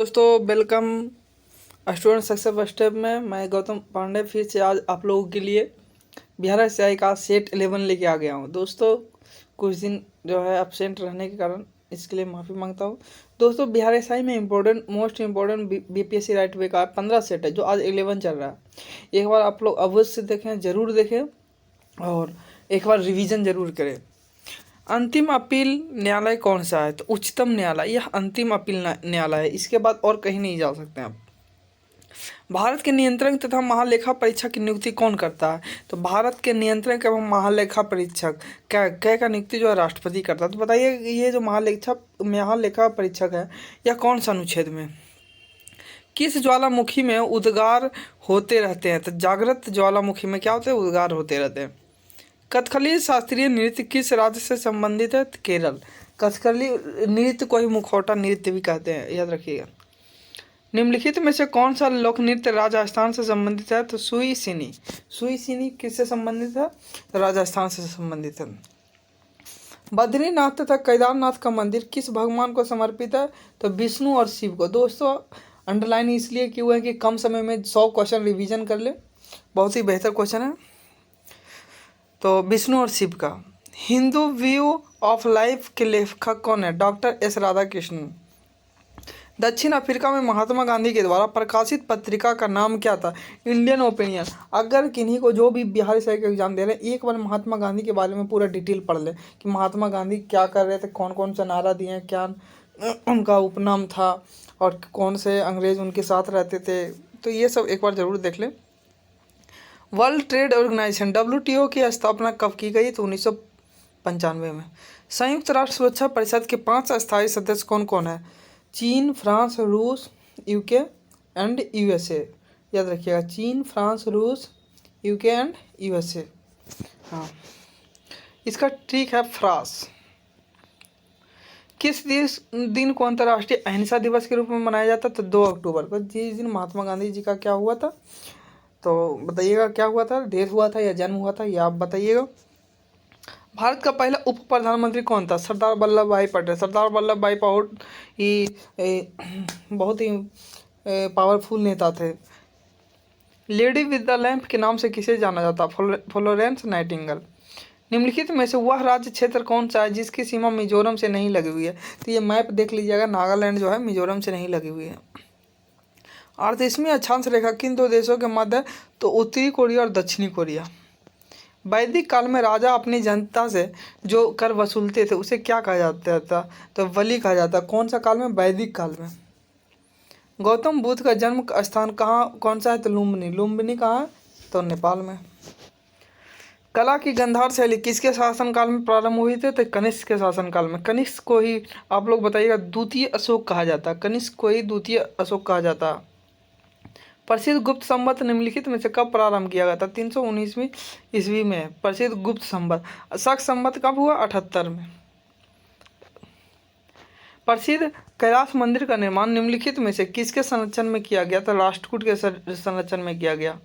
दोस्तों welcome student success step में। मैं गौतम पांडे फिर से आज आप लोगों के लिए बिहार एसआई का सेट 11 लेके आ गया हूँ। दोस्तों कुछ दिन जो है एब्सेंट रहने के कारण इसके लिए माफ़ी मांगता हूँ। दोस्तों बिहार एसआई में most important BPSC right way का 15 सेट है जो आज 11 चल रहा है। एक बार आप लोग अवश्य देखें, ज़रूर देखें और एक बार रिवीजन ज़रूर करें। अंतिम अपील न्यायालय कौन सा है? तो उच्चतम न्यायालय, यह अंतिम अपील न्यायालय है। इसके बाद और कहीं नहीं जा सकते आप। भारत के नियंत्रक तथा महालेखा परीक्षक की नियुक्ति कौन करता है? तो भारत के नियंत्रक एवं महालेखा परीक्षक क्या का नियुक्ति जो है राष्ट्रपति करता है। तो बताइए ये जो महालेखा परीक्षक है यह कौन सा अनुच्छेद में? किस ज्वालामुखी में उद्गार होते रहते हैं? तो जागृत ज्वालामुखी में क्या होते हैं? उद्गार होते रहते हैं। कथकली शास्त्रीय नृत्य किस राज्य से संबंधित है? तो केरल। कथकली नृत्य को ही मुखौटा नृत्य भी कहते हैं, याद रखिएगा। निम्नलिखित में से कौन सा लोक नृत्य राजस्थान से संबंधित है? तो सुई सिनी किससे संबंधित है? तो राजस्थान से संबंधित है। बद्रीनाथ तथा केदारनाथ का मंदिर किस भगवान को समर्पित है? तो विष्णु और शिव को। दोस्तों अंडरलाइन इसलिए किया हुआ है कि कम समय में 100 क्वेश्चन रिवीजन कर ले, बहुत ही बेहतर क्वेश्चन है। तो विष्णु और शिव का। हिंदू व्यू ऑफ लाइफ के लेखक कौन है? Doctor S Radhakrishnan. दक्षिण अफ्रीका में महात्मा गांधी के द्वारा प्रकाशित पत्रिका का नाम क्या था? Indian opinion. अगर किन्हीं को जो भी बिहार से एग्जाम दे रहे हैं एक बार महात्मा गांधी के बारे में पूरा डिटेल पढ़ ले कि महात्मा गांधी क्या कर रहे थे, कौन कौन सा नारा दिए हैं, क्या उनका उपनाम था और कौन से अंग्रेज उनके साथ रहते थे, तो ये सब एक बार ज़रूर देख लें। वर्ल्ड ट्रेड ऑर्गेनाइजेशन WTO की स्थापना कब की गई? तो 1995 में। संयुक्त राष्ट्र सुरक्षा परिषद के 5 अस्थायी सदस्य कौन कौन है? चीन, फ्रांस, रूस, यूके एंड यूएसए। याद रखिएगा, चीन, फ्रांस, रूस, यूके एंड यूएसए। हाँ, इसका ठीक है फ्रांस। किस दिन को अंतर्राष्ट्रीय अहिंसा दिवस के रूप में मनाया जाता? तो 2 अक्टूबर को। जिस दिन महात्मा गांधी जी का क्या हुआ था, तो बताइएगा क्या हुआ था, डेथ हुआ था या जन्म हुआ था, ये आप बताइएगा। भारत का पहला उप प्रधानमंत्री कौन था? सरदार वल्लभ भाई पटेल। सरदार वल्लभ भाई बहुत ही पावरफुल नेता थे। लेडी विद द लैंप के नाम से किसे जाना जाता? Florence Nightingale. निम्नलिखित में से वह राज्य क्षेत्र कौन सा है जिसकी सीमा मिजोरम से नहीं लगी हुई है? तो ये मैप देख लीजिएगा, नागालैंड जो है मिजोरम से नहीं लगी हुई है। 38वीं अक्षांश रेखा किन 2 देशों के मध्य है? तो उत्तरी कोरिया और दक्षिणी कोरिया। वैदिक काल में राजा अपनी जनता से जो कर वसूलते थे उसे क्या कहा जाता था? तो बलि कहा जाता। कौन सा काल में? वैदिक काल में। गौतम बुद्ध का जन्म स्थान कौन सा है? तो लुम्बिनी कहाँ है? तो नेपाल में। कला की गंधार शैली किसके शासनकाल में प्रारंभ हुई थी? तो कनिष्क के शासनकाल में। कनिष्क को ही आप लोग बताइएगा द्वितीय अशोक कहा जाता। कनिष्क को ही द्वितीय अशोक कहा जाता। प्रसिद्ध गुप्त संवत निम्नलिखित में से कब प्रारंभ किया गया था? 319वीं ईस्वी में प्रसिद्ध गुप्त संवत। शक संवत कब हुआ? 78 में। प्रसिद्ध कैलाश मंदिर का निर्माण निम्नलिखित में से किसके संरक्षण में किया गया? तो राष्ट्रकूट के संरक्षण में किया गया।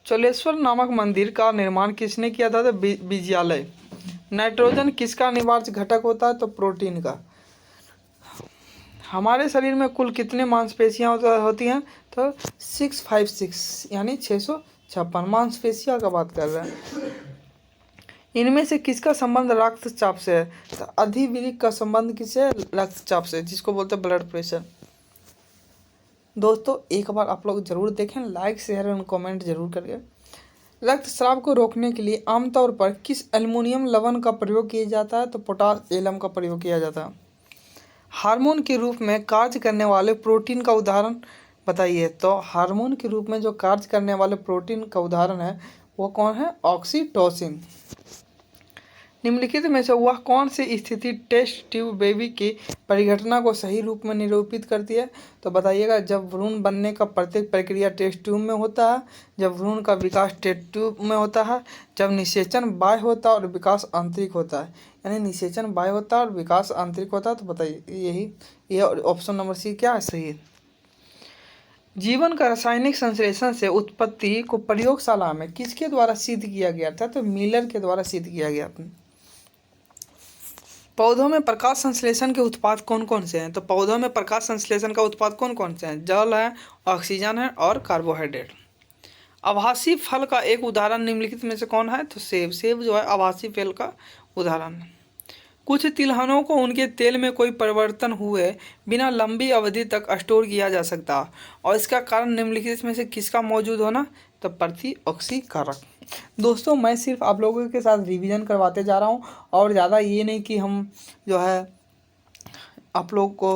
चोलेश्वर नामक मंदिर का निर्माण किसने किया था? तो विजयालय। नाइट्रोजन किसका अनिवार्य घटक होता है? तो प्रोटीन का। हमारे शरीर में कुल कितने मांसपेशियां होती हैं? तो 656 यानी 656 मांसपेशियां का बात कर रहे हैं। इनमें से किसका संबंध रक्तचाप से है? तो अधिवृक्क का संबंध किससे? रक्तचाप से, जिसको बोलते हैं ब्लड प्रेशर। दोस्तों एक बार आप लोग जरूर देखें, लाइक शेयर और कमेंट जरूर करिए। रक्तस्राव को रोकने के लिए आमतौर पर किस एल्युमिनियम लवण का प्रयोग किया जाता है? तो पोटाश एलम का प्रयोग किया जाता है। हार्मोन के रूप में कार्य करने वाले प्रोटीन का उदाहरण बताइए। तो हार्मोन के रूप में जो कार्य करने वाले प्रोटीन का उदाहरण है वो कौन है? ऑक्सीटोसिन। निम्नलिखित में से वह कौन सी स्थिति टेस्ट ट्यूब बेबी की परिघटना को सही रूप में निरूपित करती है? तो बताइएगा, जब भ्रूण बनने का प्रत्येक प्रक्रिया टेस्ट ट्यूब में होता है, जब भ्रूण का विकास टेस्ट ट्यूब में होता है, जब निषेचन बाह्य होता है और विकास आंतरिक होता है। यानी निषेचन बाह्य होता है और विकास आंतरिक होता है। तो बताइए यह ऑप्शन नंबर सी क्या है सही? जीवन का रासायनिक संश्लेषण से उत्पत्ति को प्रयोगशाला में किसके द्वारा सिद्ध किया गया था? तो मिलर के द्वारा सिद्ध किया गया था। पौधों में प्रकाश संश्लेषण के उत्पाद कौन कौन से हैं? तो पौधों में प्रकाश संश्लेषण का उत्पाद कौन कौन से हैं? जल है, ऑक्सीजन है और कार्बोहाइड्रेट। आभासी फल का एक उदाहरण निम्नलिखित में से कौन है? तो सेब। सेब जो है आभासी फल का उदाहरण है। कुछ तिलहनों को उनके तेल में कोई परिवर्तन हुए बिना लंबी अवधि तक स्टोर किया जा सकता और इसका कारण निम्नलिखित में से किसका मौजूद होना? तो प्रतिऑक्सीकारक। दोस्तों मैं सिर्फ आप लोगों के साथ रिवीजन करवाते जा रहा हूँ और ज़्यादा ये नहीं कि हम जो है आप लोग को।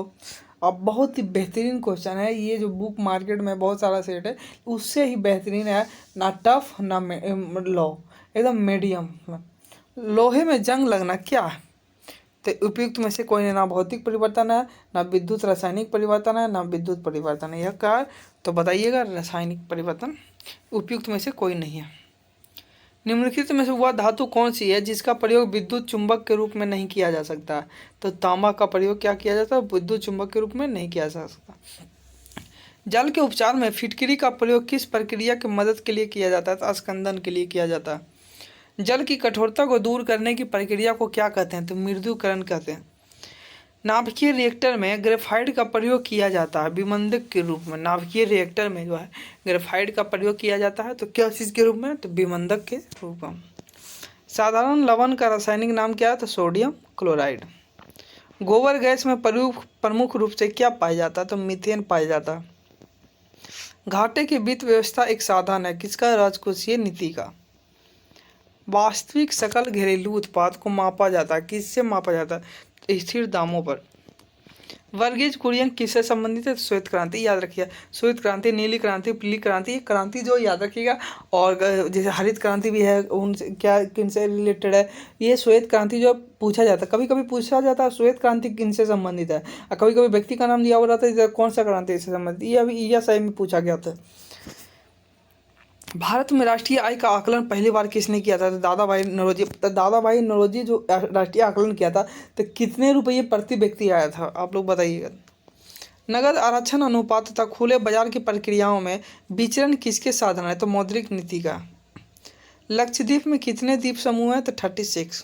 अब बहुत ही बेहतरीन क्वेश्चन है ये, जो बुक मार्केट में बहुत सारा सेट है उससे ही बेहतरीन है, ना टफ ना लो, एकदम मीडियम। लोहे में जंग लगना क्या है? तो उपयुक्त में से कोई नहीं, ना भौतिक परिवर्तन है, ना विद्युत रासायनिक परिवर्तन है, ना विद्युत परिवर्तन है। यह क्या है? तो बताइएगा, रासायनिक परिवर्तन। उपयुक्त में से कोई नहीं है। निम्नलिखित में से वह धातु कौन सी है जिसका प्रयोग विद्युत चुंबक के रूप में नहीं किया जा सकता? तो तांबा का प्रयोग क्या किया जाता है? विद्युत चुंबक के रूप में नहीं किया जा सकता। जल के उपचार में फिटकरी का प्रयोग किस प्रक्रिया की मदद के लिए किया जाता है? तो स्कंदन के लिए किया जाता है। जल की कठोरता को दूर करने की प्रक्रिया को क्या कहते हैं? तो मृदुकरण कहते हैं। नाभिकीय रिएक्टर में ग्रेफाइट का प्रयोग किया जाता है विमंदक के रूप में। नाभिकीय रिएक्टर में जो है ग्रेफाइट का प्रयोग किया जाता है, तो क्या चीज़ के रूप में? तो विमंदक के रूप में। साधारण लवण का रासायनिक नाम क्या है? तो सोडियम क्लोराइड। गोबर गैस में प्रमुख रूप से क्या पाया जाता है? तो मीथेन पाया जाता है। घाटे की वित्त व्यवस्था एक साधन है किसका? राजकोषीय नीति का। वास्तविक सकल घरेलू उत्पाद को मापा जाता है, किससे मापा जाता है? स्थिर दामों पर। वर्गीज कुरियन किससे संबंधित है? श्वेत क्रांति। याद रखिए, श्वेत क्रांति, नीली क्रांति, पीली क्रांति, क्रांति जो याद रखिएगा। और जैसे हरित क्रांति भी है, उनसे क्या किनसे रिलेटेड है? ये श्वेत क्रांति जो पूछा जाता है, कभी कभी पूछा जाता है श्वेत क्रांति किनसे संबंधित है, और कभी कभी व्यक्ति का नाम दिया हुआ रहता है कौन सा क्रांति से संबंधित। ये अभी यह सही में पूछा गया था। भारत में राष्ट्रीय आय का आकलन पहली बार किसने किया था? तो दादा भाई नौरोजी। दादा भाई नौरोजी जो राष्ट्रीय आकलन किया था, तो कितने रुपये प्रति व्यक्ति आया था? आप लोग बताइएगा। नगद आरक्षण अनुपात तथा खुले बाजार की प्रक्रियाओं में विचरण किसके साधन है? तो मौद्रिक नीति का। लक्षद्वीप में कितने द्वीप समूह हैं? तो 36।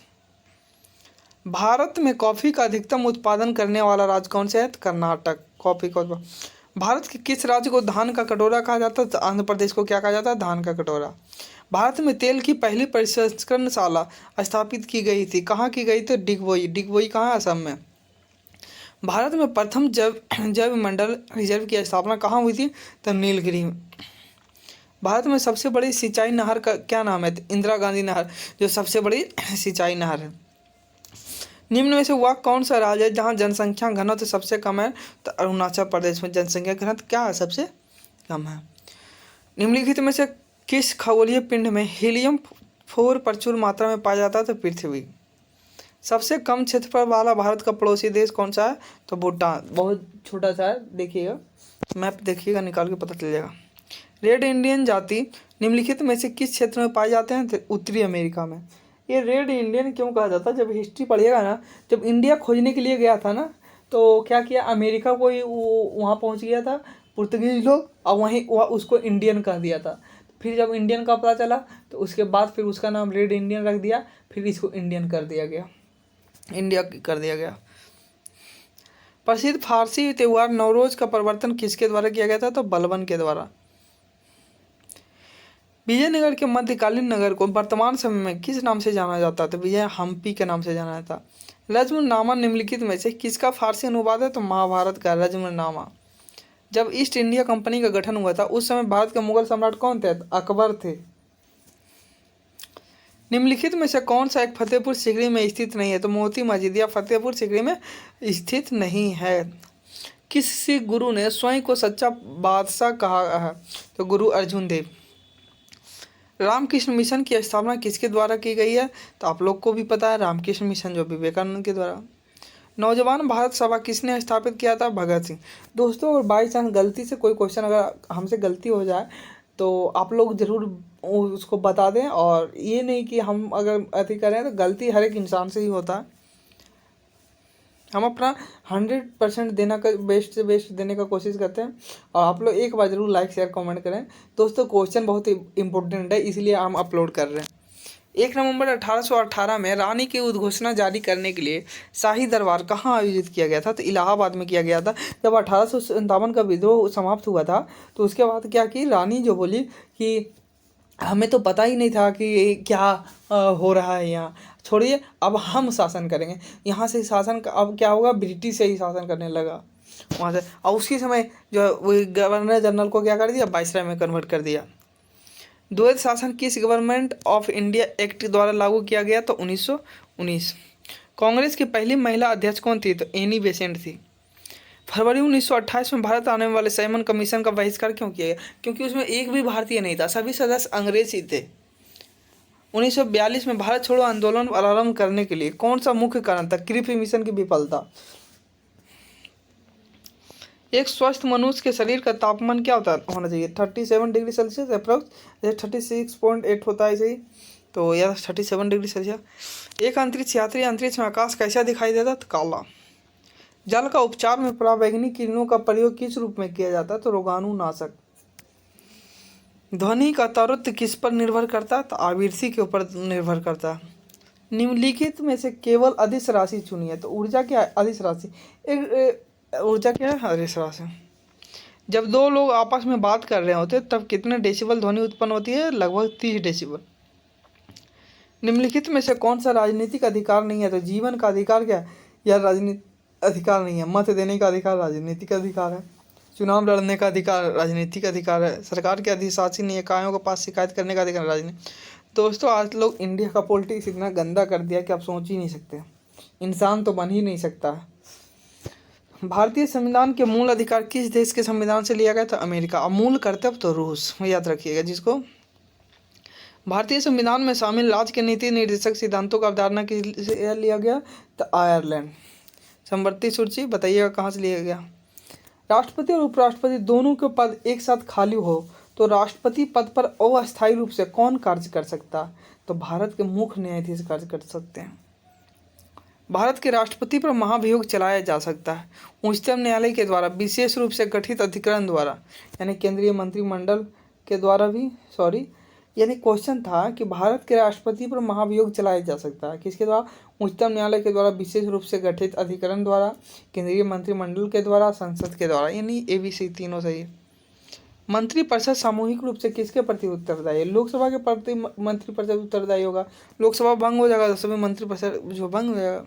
भारत में कॉफ़ी का अधिकतम उत्पादन करने वाला राज्य कौन सा है? तो कर्नाटक। कॉफ़ी का भारत के किस राज्य को धान का कटोरा कहा जाता है? तो आंध्र प्रदेश को क्या कहा जाता है? धान का कटोरा। भारत में तेल की पहली प्रसंस्करणशाला स्थापित की गई थी, कहाँ की गई? तो डिगबोई। डिगबोई कहाँ? असम में। भारत में प्रथम जैव मंडल रिजर्व की स्थापना कहाँ हुई थी? तो नीलगिरी में। भारत में सबसे बड़ी सिंचाई नहर का क्या नाम है? तो इंदिरा गांधी नहर, जो सबसे बड़ी सिंचाई नहर है। निम्न में से वह कौन सा राज्य है जहाँ जनसंख्या घनत्व सबसे कम है? तो अरुणाचल प्रदेश में जनसंख्या घनत्व क्या है? सबसे कम है। निम्नलिखित में से किस खगोलीय पिंड में हीलियम 4 प्रचुर मात्रा में पाया जाता है? तो पृथ्वी। सबसे कम क्षेत्रफल वाला भारत का पड़ोसी देश कौन सा है? तो भूटान। बहुत छोटा सा है, देखिएगा मैप, देखिएगा निकाल के पता चल जाएगा। रेड इंडियन जाति निम्नलिखित में से किस क्षेत्र में पाए जाते हैं? तो उत्तरी अमेरिका में। ये रेड इंडियन क्यों कहा जाता है? जब हिस्ट्री पढ़िएगा ना, जब इंडिया खोजने के लिए गया था ना, तो क्या किया, अमेरिका को ही वहाँ पहुँच गया था पुर्तगीज लोग, और वहीं उसको इंडियन कह दिया था। फिर जब इंडियन का पता चला तो उसके बाद फिर उसका नाम रेड इंडियन रख दिया, फिर इसको इंडियन कर दिया गया, इंडिया कर दिया गया। प्रसिद्ध फारसी त्यौहार नवरोज का प्रवर्तन किसके द्वारा किया गया था? तो बलबन के द्वारा। विजयनगर के मध्यकालीन नगर को वर्तमान समय में किस नाम से जाना जाता है? तो विजय हम्पी के नाम से जाना जाता। रज्मनामा निम्नलिखित में से किसका फारसी अनुवाद है? तो महाभारत का रज्मनामा। जब ईस्ट इंडिया कंपनी का गठन हुआ था उस समय भारत के मुगल सम्राट कौन थे? अकबर थे। निम्नलिखित में से कौन सा एक फतेहपुर सीकरी में स्थित नहीं है? तो मोती मस्जिद या फतेहपुर सीकरी में स्थित नहीं है। किस सिख गुरु ने स्वयं को सच्चा बादशाह कहा है? तो गुरु अर्जुन देव। रामकृष्ण मिशन की स्थापना किसके द्वारा की गई है? तो आप लोग को भी पता है, रामकृष्ण मिशन जो विवेकानंद के द्वारा। नौजवान भारत सभा किसने स्थापित किया था? भगत सिंह। दोस्तों अगर बाई चांस गलती से कोई क्वेश्चन अगर हमसे गलती हो जाए तो आप लोग ज़रूर उसको बता दें, और ये नहीं कि हम अगर अति करें, तो गलती हर एक इंसान से ही होता है। हम अपना 100% देना का बेस्ट से बेस्ट देने का कोशिश करते हैं, और आप लोग एक बार ज़रूर लाइक शेयर कमेंट करें। दोस्तों क्वेश्चन बहुत ही इम्पोर्टेंट है, इसलिए हम अपलोड कर रहे हैं। 1 नवंबर 1818 में रानी की उद्घोषणा जारी करने के लिए शाही दरबार कहाँ आयोजित किया गया था? तो इलाहाबाद में किया गया था। जब 1857 का विद्रोह समाप्त हुआ था तो उसके बाद क्या की रानी जो बोली कि हमें तो पता ही नहीं था कि क्या हो रहा है यहाँ, छोड़िए अब हम शासन करेंगे। यहाँ से शासन अब क्या होगा, ब्रिटिश से ही शासन करने लगा वहाँ से। और उसी समय जो वो गवर्नर जनरल को क्या कर दिया, वाइसराय में कन्वर्ट कर दिया। द्वैध शासन किस गवर्नमेंट ऑफ इंडिया एक्ट द्वारा लागू किया गया? तो 1919। कांग्रेस की पहली महिला अध्यक्ष कौन थी? तो एनी बेसेंट थी। फरवरी 1928 में भारत आने वाले साइमन कमीशन का बहिष्कार क्यों किया गया? क्योंकि उसमें एक भी भारतीय नहीं था, सभी सदस्य अंग्रेज ही थे। 1942 में भारत छोड़ो आंदोलन आरंभ करने के लिए कौन सा मुख्य कारण था? क्रिप्स मिशन की विफलता। एक स्वस्थ मनुष्य के शरीर का तापमान क्या होना चाहिए? 37 डिग्री सेल्सियस अप्रोक्स, जैसे 36.8 होता है सही, तो यह 37 डिग्री सेल्सियस। एक अंतरिक्ष यात्री अंतरिक्ष में आकाश कैसा दिखाई देता? तो काला। जल का उपचार में पराबैंगनी किरणों का प्रयोग किस रूप में किया जाता है? तो रोगाणुनाशक। ध्वनि का तरत्व किस पर निर्भर करता है? तो आवृत्ति के ऊपर निर्भर करता है। निम्नलिखित में से केवल अदिश राशि चुनिए। तो ऊर्जा क्या है? अदिश राशि। ऊर्जा क्या है? अदिश राशि। जब दो लोग आपस में बात कर रहे होते तब कितने डेसिबल ध्वनि उत्पन्न होती है? लगभग 30 डेसिबल। निम्नलिखित में से कौन सा राजनीतिक अधिकार नहीं है? तो जीवन का अधिकार क्या है? यह राजनीतिक अधिकार नहीं है। मत देने का अधिकार राजनीतिक अधिकार है। चुनाव लड़ने का अधिकार राजनीतिक अधिकार है। सरकार के अधिशासी निकायों के पास शिकायत करने का अधिकार राजनीतिक। दोस्तों आज लोग इंडिया का पॉलिटिक्स इतना गंदा कर दिया कि आप सोच ही नहीं सकते, इंसान तो बन ही नहीं सकता। भारतीय संविधान के मूल अधिकार किस देश के संविधान से लिया गया था? अमेरिका। और मूल कर्तव्य तो रूस, याद रखिएगा जिसको। भारतीय संविधान में शामिल राज्य के नीति निर्देशक सिद्धांतों का अवधारणा किससे लिया गया? तो आयरलैंड। संवर्ती सूची बताइएगा कहाँ से लिया गया। राष्ट्रपति और उपराष्ट्रपति दोनों के पद एक साथ खाली हो तो राष्ट्रपति पद पर अस्थायी रूप से कौन कार्य कर सकता? तो भारत के मुख्य न्यायाधीश कार्य कर सकते हैं। भारत के राष्ट्रपति पर महाभियोग चलाया जा सकता है उच्चतम न्यायालय के द्वारा विशेष रूप से गठित अधिकरण द्वारा, यानी केंद्रीय मंत्रिमंडल के द्वारा भी, यानी क्वेश्चन था कि भारत के राष्ट्रपति पर महाभियोग चलाया जा सकता है किसके द्वारा? उच्चतम न्यायालय के द्वारा विशेष रूप से गठित अधिकरण द्वारा, केंद्रीय मंत्रिमंडल के द्वारा, संसद के द्वारा, यानी ABC तीनों सही है। मंत्रिपरिषद सामूहिक रूप से किसके प्रति उत्तरदायी है? लोकसभा के प्रति मंत्रिपरिषद उत्तरदायी होगा। लोकसभा भंग हो जाएगा तो सभी मंत्रिपरिषद जो भंग हो जाएगा।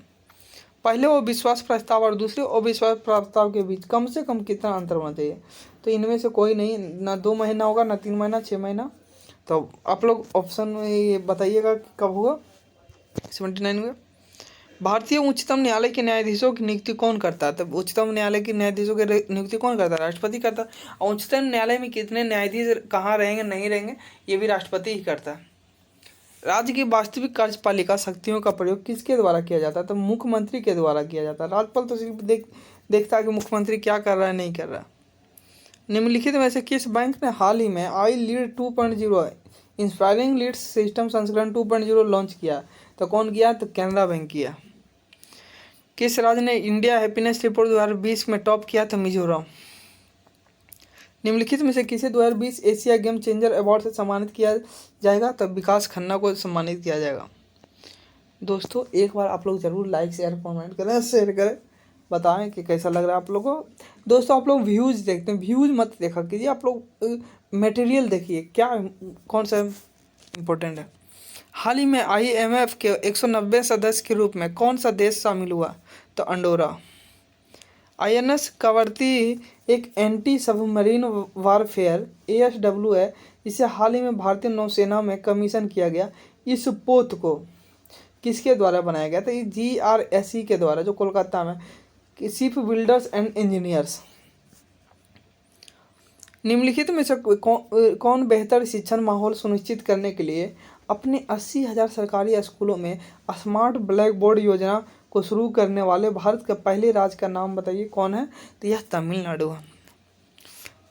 पहले अविश्वास प्रस्ताव और दूसरे अविश्वास प्रस्ताव के बीच कम से कम कितना अंतर होना चाहिए? तो इनमें से कोई नहीं, ना 2 महीना होगा, ना 3 महीना, 6 महीना। तो आप लोग ऑप्शन में ये बताइएगा कि कब होगा? 79 में। भारतीय उच्चतम न्यायालय के न्यायाधीशों की नियुक्ति कौन करता है? तब उच्चतम न्यायालय के न्यायाधीशों की नियुक्ति कौन करता है? राष्ट्रपति करता है। और उच्चतम न्यायालय में कितने न्यायाधीश कहाँ रहेंगे नहीं रहेंगे ये भी राष्ट्रपति ही करता है। राज्य की वास्तविक कार्यपालिका शक्तियों का प्रयोग किसके द्वारा किया जाता है? तो मुख्यमंत्री के द्वारा किया जाता है। राज्यपाल तो सिर्फ देखता है कि मुख्यमंत्री क्या कर रहा है नहीं कर रहा। निम्नलिखित में से किस बैंक ने हाल ही में आई लीड 2.0 इंस्पायरिंग लीड्स सिस्टम संस्करण 2.0 लॉन्च किया? तो कौन किया? तो कैनरा बैंक किया। किस राज्य ने इंडिया हैप्पीनेस रिपोर्ट 2020 में टॉप किया? तो मिजोरम। निम्नलिखित में से किसे 2020 एशिया गेम चेंजर अवार्ड से सम्मानित किया जाएगा? तब विकास खन्ना को सम्मानित किया जाएगा। दोस्तों एक बार आप लोग जरूर लाइक शेयर कमेंट करें, शेयर करें, बताएं कि कैसा लग रहा है आप लोगों को। दोस्तों आप लोग व्यूज़ देखते हैं, व्यूज़ मत देखा कीजिए, आप लोग मटेरियल देखिए क्या कौन सा इम्पोर्टेंट है। हाल ही में IMF के 190 सदस्य के रूप में कौन सा देश शामिल हुआ? तो अंडोरा। INS कावर्ती एक एंटी सबमरीन वारफेयर ASW है जिसे हाल ही में भारतीय नौसेना में कमीशन किया गया। इस पोत को किसके द्वारा बनाया गया था? ये GRSE के द्वारा, जो कोलकाता में, शिप बिल्डर्स एंड इंजीनियर्स। निम्नलिखित में से कौन बेहतर शिक्षण माहौल सुनिश्चित करने के लिए अपने 80,000 सरकारी स्कूलों में स्मार्ट ब्लैक बोर्ड योजना को शुरू करने वाले भारत के पहले राज्य का नाम बताइए कौन है? तो यह तमिलनाडु है।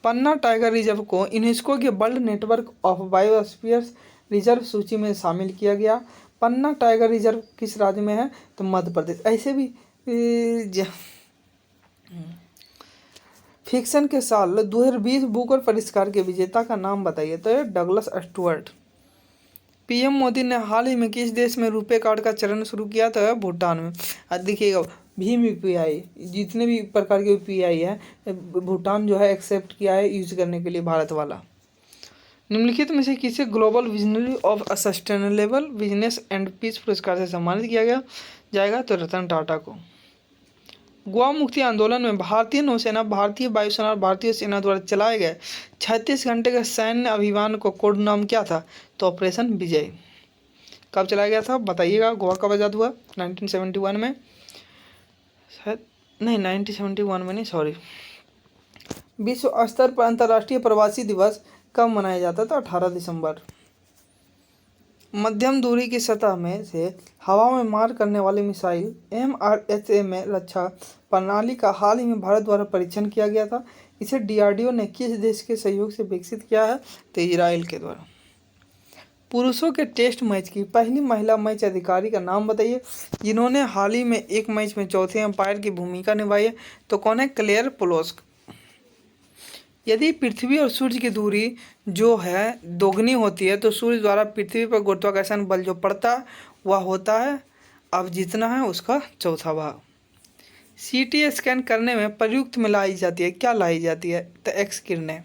पन्ना टाइगर रिजर्व को यूनेस्को के वर्ल्ड नेटवर्क ऑफ बायोस्फीयर्स रिजर्व सूची में शामिल किया गया। पन्ना टाइगर रिजर्व किस राज्य में है? तो मध्य प्रदेश। ऐसे भी फिक्शन के साल 2020 बुकर पुरस्कार के विजेता का नाम बताइए? तो डगलस स्टुअर्ट। पीएम मोदी ने हाल ही में किस देश में रुपे कार्ड का चलन शुरू किया था? भूटान में। देखिएगा भीम यूपीआई, जितने भी प्रकार के यूपीआई है भूटान जो है एक्सेप्ट किया है यूज करने के लिए भारत वाला। निम्नलिखित में से किसे global visionary of sustainable business and peace पुरस्कार से सम्मानित किया गया जाएगा? तो रतन टाटा को। गोवा मुक्ति आंदोलन में भारतीय नौसेना, भारतीय वायुसेना और भारतीय सेना द्वारा चलाए गए 36 घंटे के सैन्य अभियान को कोड नाम क्या था? तो ऑपरेशन विजय। कब चलाया गया था बताइएगा? गोवा कब आज़ाद हुआ? 1971 में, शायद नहीं 1971 में नहीं, सॉरी। विश्व स्तर पर अंतर्राष्ट्रीय प्रवासी दिवस कब मनाया जाता था? 18 दिसंबर। मध्यम दूरी की सतह में से हवा में मार करने वाली मिसाइल MRHA में रक्षा प्रणाली का हाल ही में भारत द्वारा परीक्षण किया गया था। इसे DRDO ने किस देश के सहयोग से विकसित किया है? तो इजराइल के द्वारा। पुरुषों के टेस्ट मैच की पहली महिला मैच अधिकारी का नाम बताइए जिन्होंने हाल ही में एक मैच में चौथे अंपायर की भूमिका निभाई है? तो कौन है? क्लेयर पोलोस्क। यदि पृथ्वी और सूर्य की दूरी जो है दोगुनी होती है तो सूर्य द्वारा पृथ्वी पर गुरुत्वाकर्षण बल जो पड़ता है वह होता है अब जितना है उसका चौथा भाग। CT स्कैन करने में प्रयुक्त में लाई जाती है, क्या लाई जाती है? तो एक्स किरणें।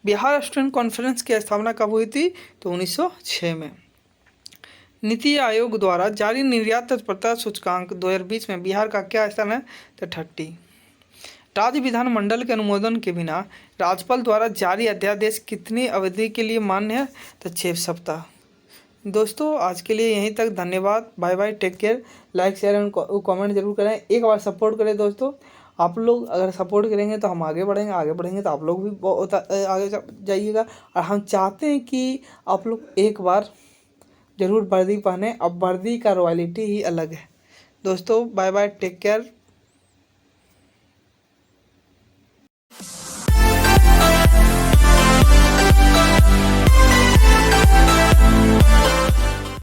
बिहार स्टूडेंट कॉन्फ्रेंस की स्थापना कब हुई थी? तो 1906 में। नीति आयोग द्वारा जारी निर्यात तत्परता सूचकांक 2020 में बिहार का क्या स्थान है? तो 30। राज्य विधानमंडल के अनुमोदन के बिना राज्यपाल द्वारा जारी अध्यादेश कितनी अवधि के लिए मान्य है? तो 6 सप्ताह। दोस्तों आज के लिए यहीं तक, धन्यवाद, bye bye, take care. Like share and comment जरूर करें, एक बार सपोर्ट करें दोस्तों। आप लोग अगर सपोर्ट करेंगे तो हम आगे बढ़ेंगे, आगे बढ़ेंगे तो आप लोग भी बहुत आगे जाइएगा। और हम चाहते हैं कि आप लोग एक बार ज़रूर वर्दी पहने, अब वर्दी का रॉयल्टी ही अलग है। दोस्तों बाय बाय, टेक केयर।